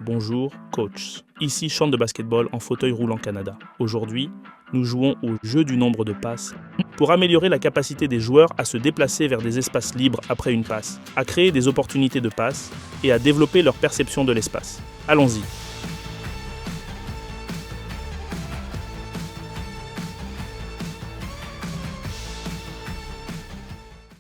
Bonjour, coach. Ici Champ de basketball en fauteuil roulant Canada. Aujourd'hui, nous jouons au jeu du nombre de passes pour améliorer la capacité des joueurs à se déplacer vers des espaces libres après une passe, à créer des opportunités de passe et à développer leur perception de l'espace. Allons-y.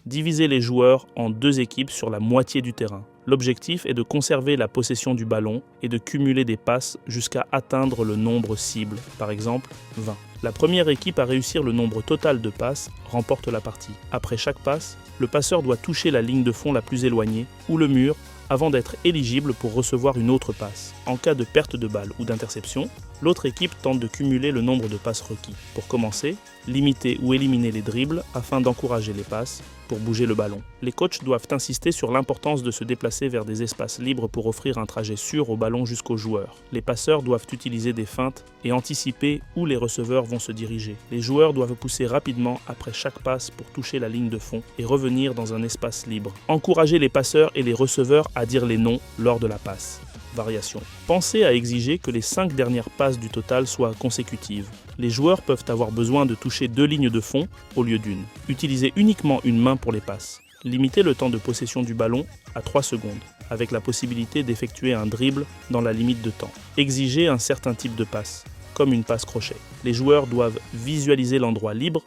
Diviser les joueurs en deux équipes sur la moitié du terrain. L'objectif est de conserver la possession du ballon et de cumuler des passes jusqu'à atteindre le nombre cible, par exemple 20. La première équipe à réussir le nombre total de passes remporte la partie. Après chaque passe, le passeur doit toucher la ligne de fond la plus éloignée ou le mur avant d'être éligible pour recevoir une autre passe. En cas de perte de balle ou d'interception, l'autre équipe tente de cumuler le nombre de passes requis. Pour commencer, limiter ou éliminer les dribbles afin d'encourager les passes pour bouger le ballon. Les coachs doivent insister sur l'importance de se déplacer vers des espaces libres pour offrir un trajet sûr au ballon jusqu'au joueur. Les passeurs doivent utiliser des feintes et anticiper où les receveurs vont se diriger. Les joueurs doivent pousser rapidement après chaque passe pour toucher la ligne de fond et revenir dans un espace libre. Encourager les passeurs et les receveurs à dire les noms lors de la passe. Variation. Pensez à exiger que les 5 dernières passes du total soient consécutives. Les joueurs peuvent avoir besoin de toucher 2 lignes de fond au lieu d'une. Utilisez uniquement une main pour les passes. Limitez le temps de possession du ballon à 3 secondes, avec la possibilité d'effectuer un dribble dans la limite de temps. Exigez un certain type de passe, comme une passe crochet. Les joueurs doivent visualiser l'endroit libre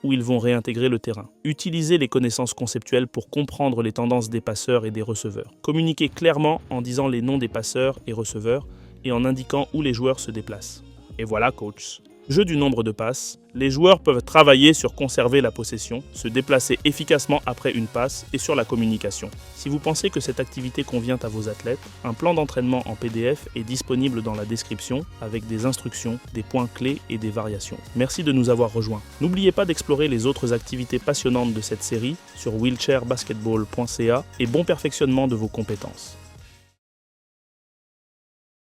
où ils vont réintégrer le terrain. Utilisez les connaissances conceptuelles pour comprendre les tendances des passeurs et des receveurs. Communiquez clairement en disant les noms des passeurs et receveurs et en indiquant où les joueurs se déplacent. Et voilà, coach. Jeu du nombre de passes, les joueurs peuvent travailler sur conserver la possession, se déplacer efficacement après une passe et sur la communication. Si vous pensez que cette activité convient à vos athlètes, un plan d'entraînement en PDF est disponible dans la description avec des instructions, des points clés et des variations. Merci de nous avoir rejoints. N'oubliez pas d'explorer les autres activités passionnantes de cette série sur wheelchairbasketball.ca et bon perfectionnement de vos compétences.